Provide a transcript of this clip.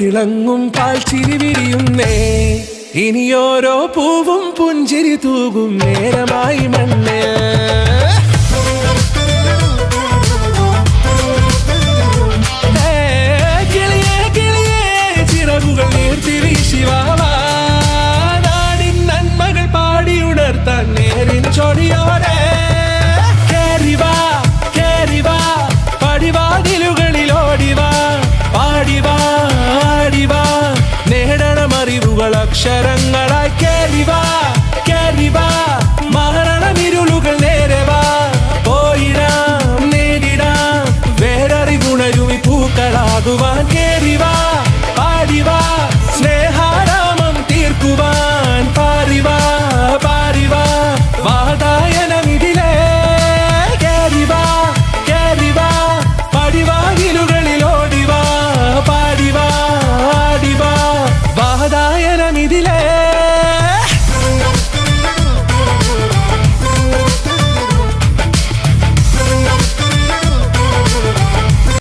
തിളങ്ങും പാൽച്ചിരി വിരിയുന്നേ. ഇനിയോരോ പൂവും പുഞ്ചിരി തൂകും നേരമായി മണ്ണ്. കിളിയേ കിളിയേ ചിറകുകൾ നീർത്തി വീശിവാവാ. നാടിൻ നന്മകൾ പാടിയുണർത്താൻ നേരിൻ ചൊടിയോടെ. കേറിവാ കേറിവാ പടിവാതിലുകളിലോടിവാ. പാടിവാ ആടിവാ നേടണമറിവുകൾ അക്ഷരങ്ങളായി. കേറിവാ